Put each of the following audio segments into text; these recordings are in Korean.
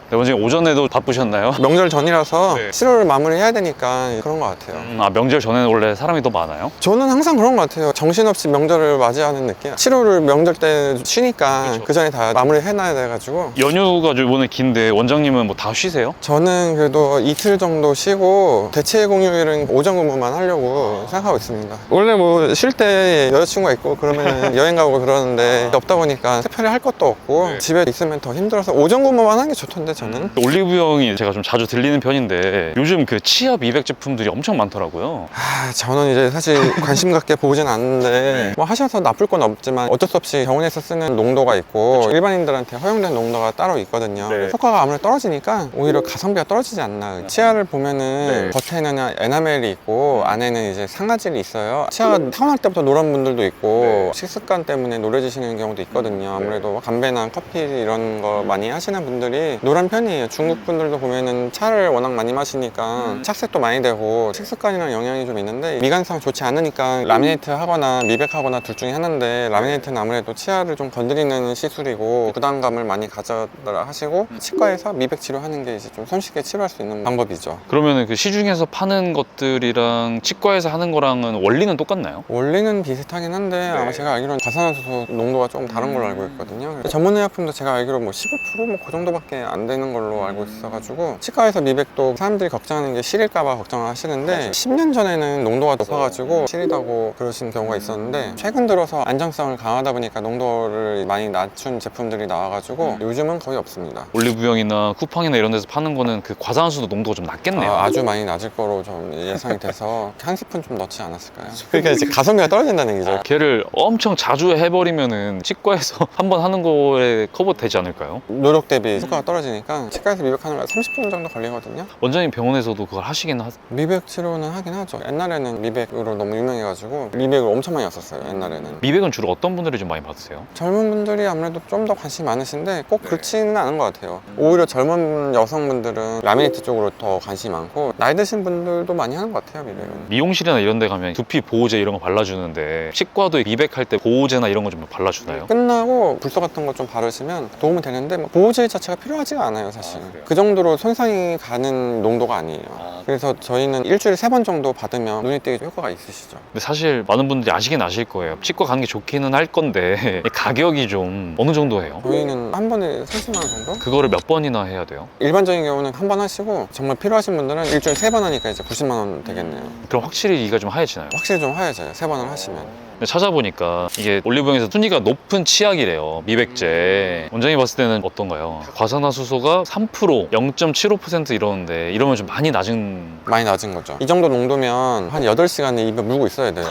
네, 원장님 오전에도 바쁘셨나요? 명절 전이라서 네. 치료를 마무리해야 되니까 그런 것 같아요. 아, 명절 전에는 원래 사람이 더 많아요? 저는 항상 그런 것 같아요. 정신없이 명절을 맞이하는 느낌. 치료를 명절 때 쉬니까 그쵸. 그 전에 다 마무리 해놔야 돼가지고. 연휴가 이번에 긴데 원장님은 뭐 다 쉬세요? 저는 그래도 이틀 정도 쉬고 대체 공휴일은 오전 근무만 하려고 생각하고 있습니다. 원래 뭐 쉴 때 여자친구가 있고 그러면 여행 가고 그러는데 없다 보니까 특별히 할 것도 없고 네. 집에 있으면 더 힘들어서 오전 근무만 하는 게 좋던데 저는. 올리브영이 제가 좀 자주 들리는 편인데 요즘 그 치아 미백 제품들이 엄청 많더라고요. 저는 이제 사실 관심 갖게 보진 않는데 네. 뭐 하셔서 나쁠 건 없지만 어쩔 수 없이 병원에서 쓰는 농도가 있고 그쵸. 일반인들한테 허용된 농도가 따로 있거든요. 네. 효과가 아무래도 떨어지니까 오히려 가성비가 떨어지지 않나. 치아를 보면은 네. 겉에는 에나멜이 있고 안에는 이제 상아질이 있어요. 치아가 타고날 때부터 노란 분들도 있고 네. 식습관 때문에 노래지시는 경우도 있거든요. 아무래도 담배나 커피 이런 거 많이 하시는 분들이 노란 편이에요. 중국 분들도 보면은 차를 워낙 많이 마시니까 착색도 많이 되고 식습관이랑 영향이 좀 있는데 미관상 좋지 않으니까 라미네이트 하거나 미백하거나 둘 중에 하나인데 라미네이트는 아무래도 치아를 좀 건드리는 시술이고 부담감을 많이 가져라 하시고 치과에서 미백 치료하는 게 이제 좀 손쉽게 치료할 수 있는 방법이죠. 그러면은 그 시중에서 파는 것들이랑 치과에서 하는 거랑은 원리는 똑같나요? 원리는 비슷하긴 한데 아마 제가 알기로는 과산화수소 농도가 조금 다른 걸로 알고 있거든요. 전문의약품도 제가 알기로 뭐 15% 뭐 그 정도밖에 안 되는 걸로 알고 있어가지고 치과에서 미백도 사람들이 걱정하는 게 시릴까봐 걱정을 하시는데 10년 전에는 농도가 높아가지고 시리다고 그러신 경우가 있었는데 최근 들어서 안정성을 강화하다 보니까 농도를 많이 낮춘 제품들이 나와가지고 요즘은 거의 없습니다. 올리브영이나 쿠팡이나 이런 데서 파는 거는 그 과산화수소 농도가 좀 낮겠네요. 아주 많이 낮을 거로 좀 예상이 돼서 한 스푼 좀 넣지 않았을까요? 그러니까 이제 가성비가 떨어진다는 얘기죠. 걔를 엄청 자주 해버리면은 치과에서 한 번 하는 거에 커버 되지 않을까요? 노력 대비 효과가 떨어지니까 치과에서 미백하는 거 30분 정도 걸리거든요. 원장님 병원에서도 그걸 하시긴 미백 치료는 하긴 하죠. 옛날에는 미백으로 너무 유명해가지고 미백을 엄청 많이 왔었어요. 옛날에는. 미백은 주로 어떤 분들이 좀 많이 받으세요? 젊은 분들이 아무래도 좀 더 관심이 많으신데 꼭 그렇지는 않은 것 같아요. 오히려 젊은 여성분들은 라미네이트 쪽으로 더 관심이 많고 나이 드신 분들도 많이 하는 것 같아요. 미백은. 미용실이나 이런 데 가면 두피 보호제 이런 거 발라주는데 치과도 미백할 때 보호제나 이런 거 좀 발라주나요? 끝나고 불소 같은 거 좀 바르시면 도움이 되는데 뭐 보호제 자체가 필요하지가 않아요. 사실. 그 정도로 손상이 가는 농도가 아니에요. 그래서 저희는 일주일에 3번 정도 받으면 눈에 띄게 효과가 있으시죠. 근데 사실 많은 분들이 아시긴 아실 거예요. 치과 가는 게 좋기는 할 건데 가격이 좀 어느 정도 해요? 저희는 한 번에 30만 원 정도? 그거를 몇 번이나 해야 돼요? 일반적인 경우는 한 번 하시고 정말 필요하신 분들은 일주일에 3번 하니까 이제 90만 원 되겠네요. 그럼 확실히 이가 좀 하얘지나요? 확실히 좀 하얘져요. 3번을 하시면. 근데 찾아보니까 이게 올리브영에서 순위가 높은 치약이래요. 미백제. 원장님 봤을 때는 어떤가요? 과산화수소가 3%, 0.75% 이러는데 이러면 좀 많이 낮은... 많이 낮은 거죠. 이 정도 농도면 한 8시간에 입에 물고 있어야 돼요.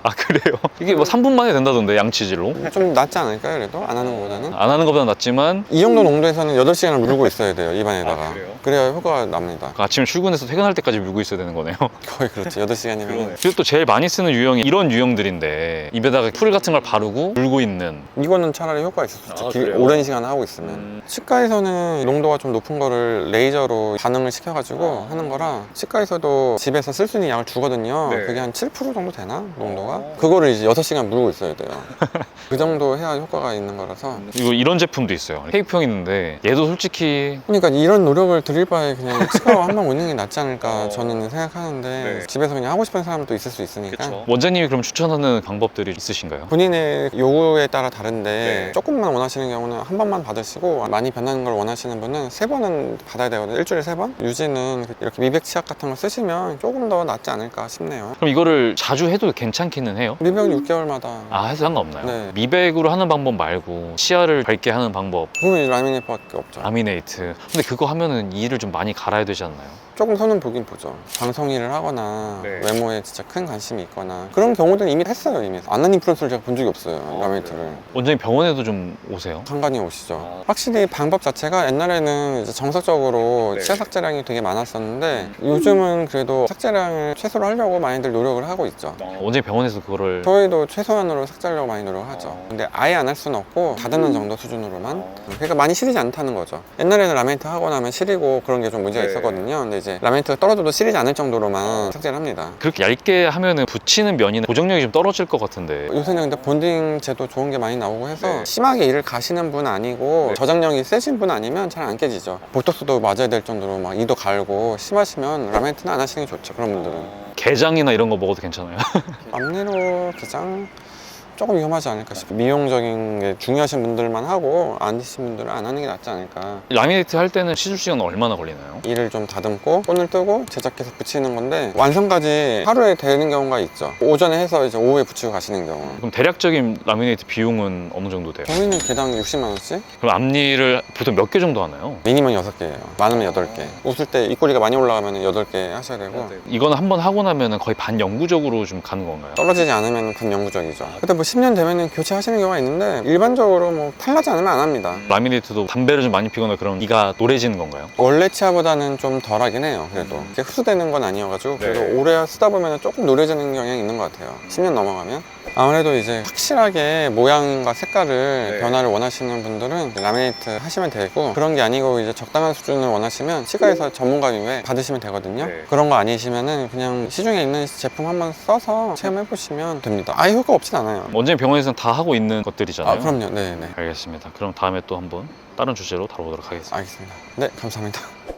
아 그래요? 이게 뭐 3분 만에 된다던데 양치질로? 좀 낫지 않을까요? 그래도 안 하는 것보다는. 안 하는 것보다 낫지만 이 정도 농도에서는 8시간을 물고 있어야 돼요. 입안에다가. 아, 그래요? 그래야 효과가 납니다. 아침에 출근해서 퇴근할 때까지 물고 있어야 되는 거네요. 거의 그렇죠. 8시간이면. 그리고 또 제일 많이 쓰는 유형이 이런 유형들인데 입에다가 풀 같은 걸 바르고 물고 있는 이거는 차라리 효과가 있을 수 있죠. 아, 그래요? 오랜 시간 하고 있으면. 치과에서는 농도가 좀 높은 거를 레이저로 반응을 시켜가지고 하는 거라 치과에서도 집에서 쓸 수 있는 약을 주거든요. 네. 그게 한 7% 정도 되나? 농도가? 그거를 이제 6시간 물고 있어야 돼요. 그 정도 해야 효과가 있는 거라서. 그리고 이런 제품도 있어요. 테이프형 있는데 얘도 솔직히 그러니까 이런 노력을 들일 바에 그냥 치과 한 번 오는 게 낫지 않을까 저는 생각하는데 네. 집에서 그냥 하고 싶은 사람도 있을 수 있으니까 원장님이 그럼 추천하는 방법들이 있으신가요? 본인의 요구에 따라 다른데 네. 조금만 원하시는 경우는 한 번만 받으시고 많이 변하는 걸 원하시는 분은 3번은 받아야 되거든요. 일주일에 3번? 유지는 이렇게 미백 치약 같은 거 쓰시면 조금 더 낫지 않을까 싶네요. 그럼 이거를 자주 해도 괜찮기는 해요? 미백은 6개월마다 해서 상관없나요? 네. 미백으로 하는 방법 말고 치아를 밝게 하는 방법 그건 라미네이트밖에 없죠. 라미네이트. 근데 그거 하면은 이를 좀 많이 갈아야 되지 않나요? 조금 손은 보긴 보죠. 방송일을 하거나 네. 외모에 진짜 큰 관심이 있거나 그런 경우들은 이미 했어요. 이미 안 한 인플루언서를 제가 본 적이 없어요. 라미네이트를. 원장님 병원에도 좀 오세요? 간간히 오시죠. 확실히 방법 자체가 옛날에는 이제 정석적으로 치아 삭제량이 되게 많았었는데 요즘은 그래도 삭제량을 최소로 하려고 많이들 노력을 하고 있죠. 원장님 병원에서 그거를 저희도 최소한으로 삭제하려고 많이 노력하죠. 근데 아예 안 할 수는 없고 다듬는 정도 수준으로만. 그러니까 많이 시리지 않다는 거죠. 옛날에는 라미네이트 하고 나면 시리고 그런 게 좀 문제가 있었거든요. 근데 이제 이제 라미네이트가 떨어져도 시리지 않을 정도로만 삭제를 합니다. 그렇게 얇게 하면은 붙이는 면이나 고정력이 좀 떨어질 것 같은데. 요새는 근데 본딩 제도 좋은 게 많이 나오고 해서 네. 심하게 일을 가시는 분 아니고 네. 저장력이 세신 분 아니면 잘 안 깨지죠. 보톡스도 맞아야 될 정도로 막 이도 갈고 심하시면 라미네이트는 안 하시는 게 좋죠. 그런 분들은. 게장이나 이런 거 먹어도 괜찮아요? 앞니로 기장 조금 위험하지 않을까 싶어요. 미용적인 게 중요하신 분들만 하고 아니신 분들은 안 하는 게 낫지 않을까. 라미네이트 할 때는 시술 시간은 얼마나 걸리나요? 이를 좀 다듬고 본을 뜨고 제작해서 붙이는 건데 완성까지 하루에 되는 경우가 있죠. 오전에 해서 이제 오후에 붙이고 가시는 경우. 그럼 대략적인 라미네이트 비용은 어느 정도 돼요? 저희는 개당 60만 원씩? 그럼 앞니를 보통 몇 개 정도 하나요? 미니멈 6개예요. 많으면 8개. 웃을 때 입꼬리가 많이 올라가면 8개 하셔야 되고 이거는 한 번 하고 나면 거의 반영구적으로 좀 가는 건가요? 떨어지지 않으면 반영구적이죠. 근데 뭐 10년 되면 교체하시는 경우가 있는데 일반적으로 뭐 탈나지 않으면 안 합니다. 라미네이트도 담배를 좀 많이 피거나 그러면 이가 노래지는 건가요? 원래 치아보다는 좀 덜하긴 해요. 그래도 이게 흡수되는 건 아니어가지고 그래도 오래 쓰다 보면 조금 노래지는 경향이 있는 것 같아요. 10년 넘어가면 아무래도 이제 확실하게 모양과 색깔을 변화를 원하시는 분들은 라미네이트 하시면 되고 그런 게 아니고 이제 적당한 수준을 원하시면 치과에서 전문가 위에 받으시면 되거든요. 그런 거 아니시면은 그냥 시중에 있는 제품 한번 써서 체험해 보시면 됩니다. 아예 효과 없진 않아요. 원장님 병원에서는 다 하고 있는 것들이잖아요. 아 그럼요. 네네. 알겠습니다. 그럼 다음에 또 한번 다른 주제로 다뤄보도록 하겠습니다. 알겠습니다. 네 감사합니다.